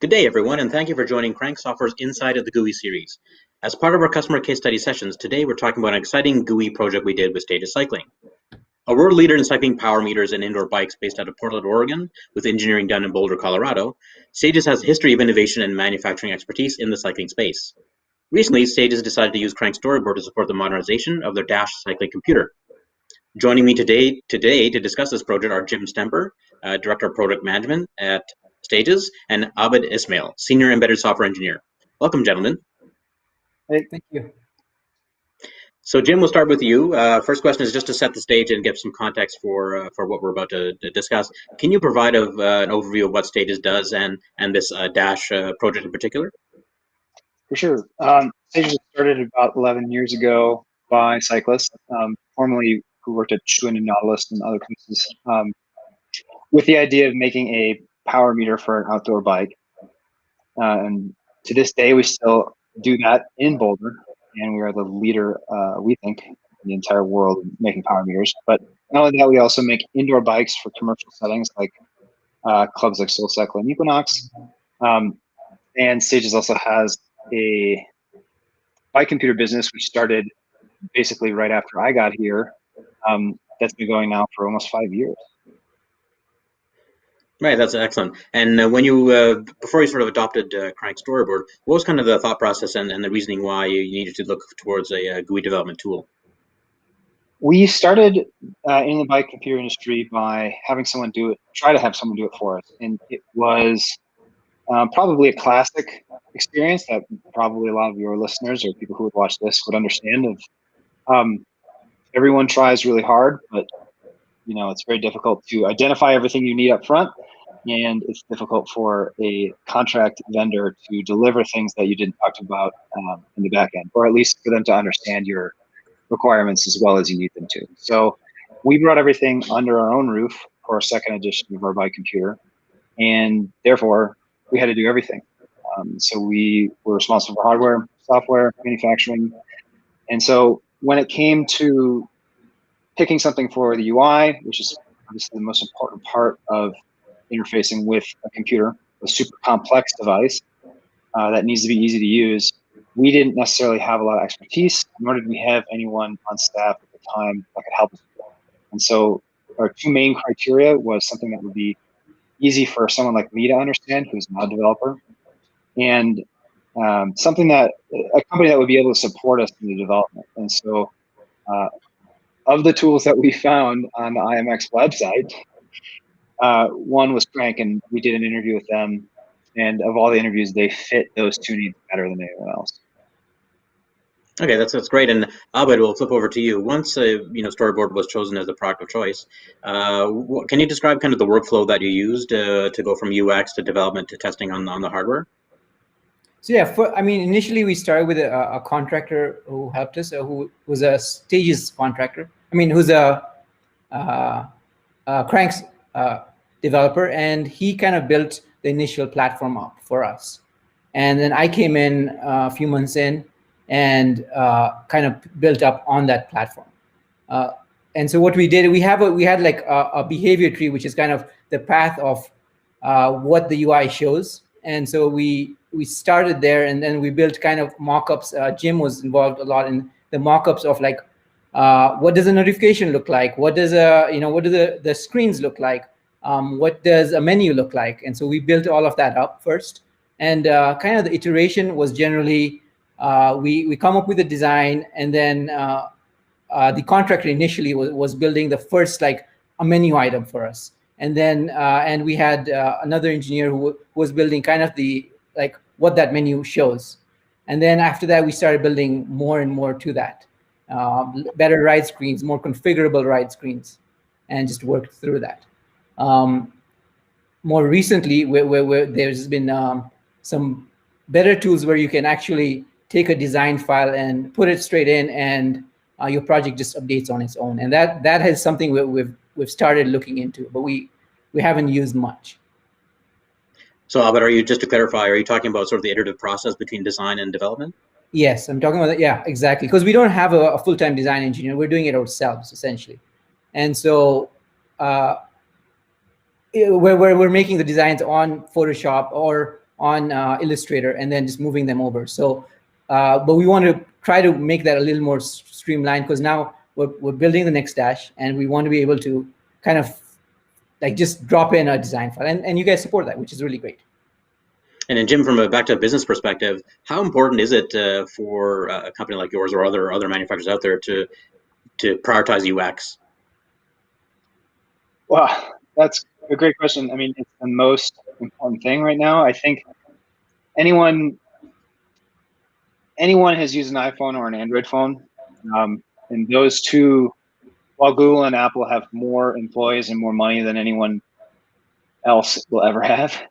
Good day, everyone, and thank you for joining Crank Software's Inside of the GUI series. As part of our customer case study sessions, today we're talking about an exciting GUI project we did with Stages Cycling. A world leader in cycling power meters and indoor bikes based out of Portland, Oregon, with engineering done in Boulder, Colorado, Stages has a history of innovation and manufacturing expertise in the cycling space. Recently, Stages decided to use Crank Storyboard to support the modernization of their Dash cycling computer. Joining me today to discuss this project are Jim Stemper, Director of Product Management at Stages, and Abid Esmail, Senior Embedded Software Engineer. Welcome, gentlemen. Hey, thank you. So, Jim, we'll start with you. First question is just to set the stage and give some context for what we're about to discuss. Can you provide an overview of what Stages does and this Dash project in particular? For sure. Stages was started about 11 years ago by cyclists, formerly who worked at Schwinn and Nautilus and other places, with the idea of making a power meter for an outdoor bike. And to this day, we still do that in Boulder, and we are the leader, we think, in the entire world making power meters. But not only that, we also make indoor bikes for commercial settings like clubs like Soul Cycle and Equinox. And Stages also has a bike computer business, which started basically right after I got here. That's been going now for almost 5 years. Right, that's excellent. And when you, before you sort of adopted Crank Storyboard, what was kind of the thought process and the reasoning why you needed to look towards a GUI development tool? We started in the bike computer industry by having someone do it, try to have someone do it for us. And it was probably a classic experience that probably a lot of your listeners or people who would watch this would understand of everyone tries really hard, but it's very difficult to identify everything you need up front, and it's difficult for a contract vendor to deliver things that you didn't talk about in the back end, or at least for them to understand your requirements as well as you need them to. So we brought everything under our own roof for a second edition of our bike computer, and therefore we had to do everything. So we were responsible for hardware, software, manufacturing. And so when it came to picking something for the UI, which is obviously the most important part of interfacing with a computer, a super complex device that needs to be easy to use, we didn't necessarily have a lot of expertise, nor did we have anyone on staff at the time that could help us. And so our two main criteria was something that would be easy for someone like me to understand, who's not a developer, and something that a company that would be able to support us in the development. And so of the tools that we found on the IMX website, one was Crank, and we did an interview with them. And of all the interviews, they fit those two needs better than anyone else. Okay, that's great. And Abid, we'll flip over to you. Once Storyboard was chosen as the product of choice, can you describe kind of the workflow that you used to go from UX to development to testing on the hardware? So yeah, initially we started with a contractor who helped us, who was a Stages contractor. Who's a Crank's developer, and he kind of built the initial platform up for us. And then I came in a few months in and kind of built up on that platform. And so what we did, we had like a behavior tree, which is kind of the path of what the UI shows. And so we started there, and then we built kind of mock-ups. Jim was involved a lot in the mock-ups of like, what does a notification look like? What does what do the screens look like? What does a menu look like? And so we built all of that up first. And kind of the iteration was generally, we come up with a design, and then the contractor initially was building the first like a menu item for us. And then and we had another engineer who was building kind of the like what that menu shows. And then after that, we started building more and more to that. Better ride screens, more configurable ride screens, and just worked through that. More recently, where there's been some better tools where you can actually take a design file and put it straight in, and your project just updates on its own. And that is something we've started looking into, but we haven't used much. So, Albert, just to clarify, are you talking about sort of the iterative process between design and development? Yes, I'm talking about that. Yeah, exactly. Because we don't have a full-time design engineer. We're doing it ourselves, essentially. And so we're making the designs on Photoshop, or on Illustrator and then just moving them over. So, but we want to try to make that a little more streamlined, because now we're building the next dash and we want to be able to kind of like just drop in a design file, and you guys support that, which is really great. And then Jim, from back to a business perspective, how important is it for a company like yours or other manufacturers out there to prioritize UX? Well, that's a great question. I mean, it's the most important thing right now. I think anyone has used an iPhone or an Android phone, and those two, while Google and Apple have more employees and more money than anyone else will ever have,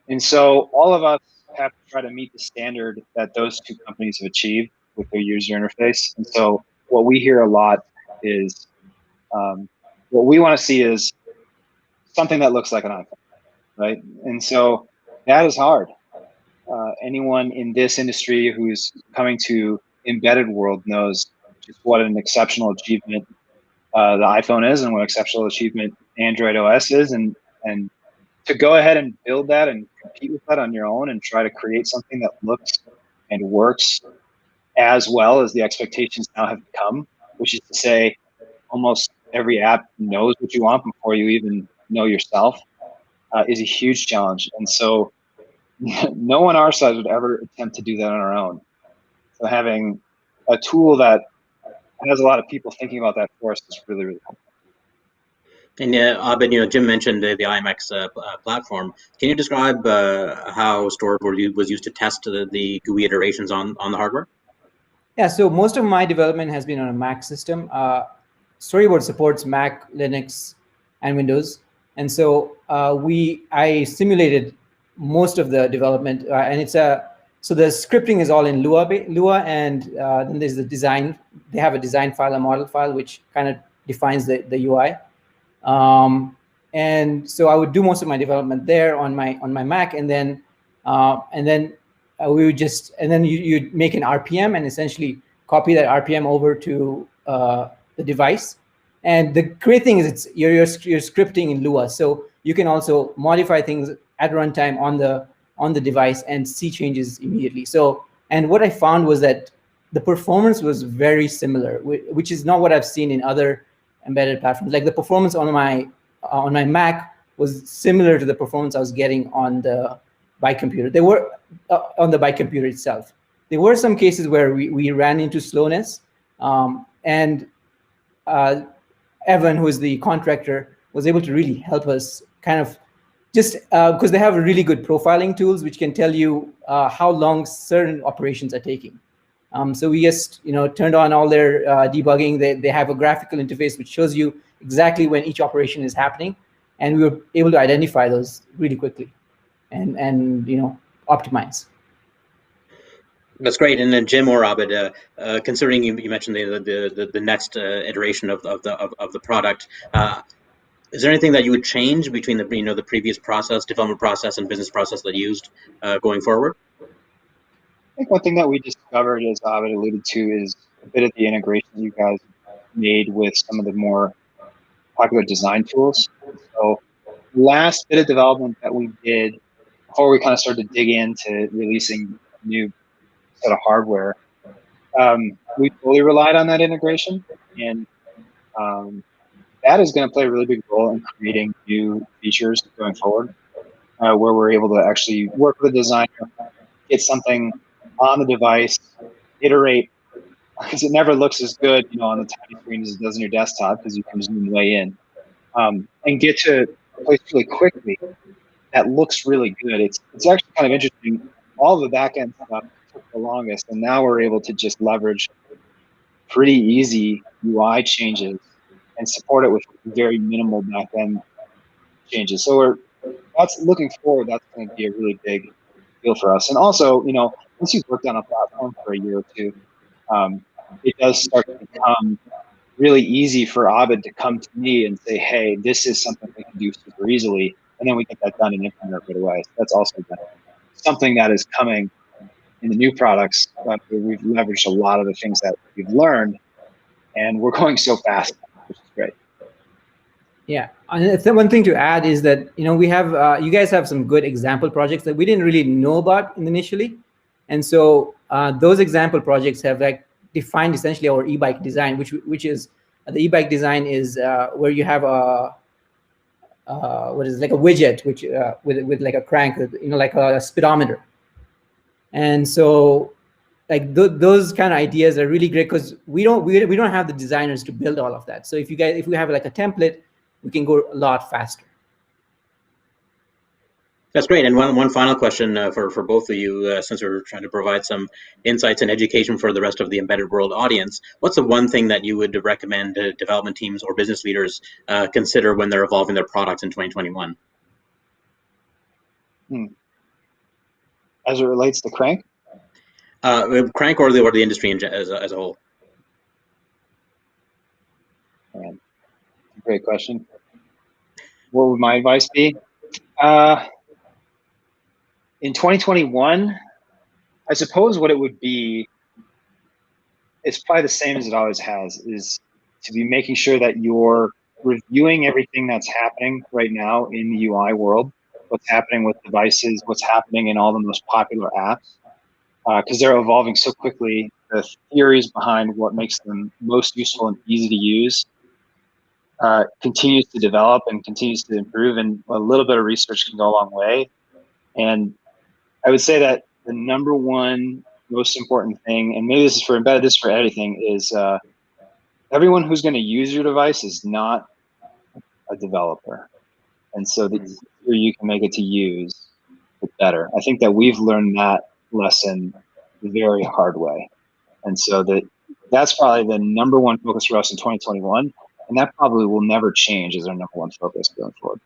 and so all of us have to try to meet the standard that those two companies have achieved with their user interface. And so what we hear a lot is, what we want to see is something that looks like an iPhone, right? And so that is hard. Anyone in this industry who's coming to embedded world knows just what an exceptional achievement the iPhone is, and what exceptional achievement Android OS is, and to go ahead and build that and compete with that on your own and try to create something that looks and works as well as the expectations now have become, which is to say almost every app knows what you want before you even know yourself, is a huge challenge. And so no one our side would ever attempt to do that on our own. So having a tool that has a lot of people thinking about that for us is really, really helpful. And Abid, Jim mentioned the IMX platform. Can you describe how Storyboard was used to test the GUI iterations on the hardware? Yeah, so most of my development has been on a Mac system. Storyboard supports Mac, Linux, and Windows, and so I simulated most of the development, and so the scripting is all in Lua, and then there's the design. They have a design file, a model file, which kind of defines the UI. And so I would do most of my development there on my Mac, and then we would you'd make an RPM and essentially copy that RPM over to the device. And the great thing is you're scripting in Lua, so you can also modify things at runtime on the device and see changes immediately. So, and what I found was that the performance was very similar, which is not what I've seen in other embedded platforms. Like the performance on my Mac was similar to the performance I was getting on the bike computer. They were on the bike computer itself. There were some cases where we ran into slowness, and Evan, who is the contractor, was able to really help us kind of just because they have really good profiling tools which can tell you how long certain operations are taking. So we just turned on all their debugging. They have a graphical interface which shows you exactly when each operation is happening, and we were able to identify those really quickly and optimize. That's great. And then Jim or Abid, considering you mentioned the next iteration of the product, is there anything that you would change between the previous development process and business process that you used going forward? I think one thing that we discovered, as Abid alluded to, is a bit of the integration you guys made with some of the more popular design tools. So last bit of development that we did before we kind of started to dig into releasing a new set of hardware, we fully relied on that integration, and that is going to play a really big role in creating new features going forward, where we're able to actually work with a designer, get something on the device, iterate, because it never looks as good, on the tiny screen as it does on your desktop, because you can zoom way in, and get to a place really quickly that looks really good. It's actually kind of interesting. All the back end stuff took the longest, and now we're able to just leverage pretty easy UI changes and support it with very minimal back end changes. So that's looking forward. That's going to be a really big deal for us. And also, once you've worked on a platform for a year or two, it does start to become really easy for Abid to come to me and say, "Hey, this is something we can do super easily," and then we get that done and implement it right away. So that's also something that is coming in the new products. We've leveraged a lot of the things that we've learned, and we're going so fast, which is great. Yeah, and one thing to add is that we have you guys have some good example projects that we didn't really know about initially, and so those example projects have like defined essentially our e-bike design, which is the e-bike design is where you have a what is it, like a widget which with like a crank, like a speedometer, and so like those kind of ideas are really great because we don't have the designers to build all of that. So if we have like a template, we can go a lot faster. That's great. And one final question for both of you, since we're trying to provide some insights and education for the rest of the Embedded World audience, what's the one thing that you would recommend development teams or business leaders consider when they're evolving their products in 2021? As it relates to Crank? Crank or the industry as a whole? Man, great question. What would my advice be? In 2021, I suppose what it would be, it's probably the same as it always has, is to be making sure that you're reviewing everything that's happening right now in the UI world, what's happening with devices, what's happening in all the most popular apps, because they're evolving so quickly. The theories behind what makes them most useful and easy to use continues to develop and continues to improve, and a little bit of research can go a long way. And I would say that the number one most important thing, and maybe this is for embedded, this is for everything, is everyone who's going to use your device is not a developer. And so the easier you can make it to use, the better. I think that we've learned that lesson the very hard way. And so that's probably the number one focus for us in 2021. And that probably will never change as our number one focus going forward.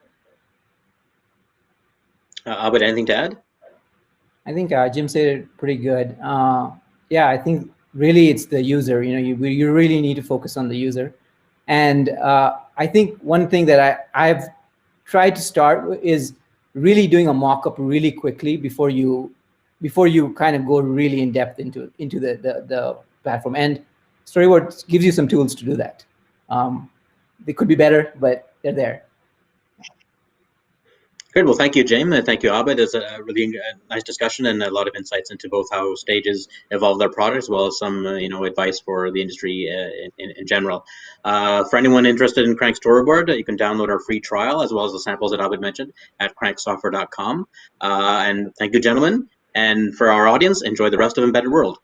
Abid, anything to add? I think Jim said it pretty good. Yeah, I think really it's the user. You really need to focus on the user. And I think one thing that I've tried to start is really doing a mock-up really quickly before you kind of go really in depth into the platform. And Storyboard gives you some tools to do that. They could be better, but they're there. Good. Well, thank you, James, and thank you, Abid. It's a really nice discussion and a lot of insights into both how stages evolve their products, as well as some advice for the industry in general. For anyone interested in Crank Storyboard, you can download our free trial as well as the samples that Abid mentioned at cranksoftware.com. And thank you, gentlemen. And for our audience, enjoy the rest of Embedded World.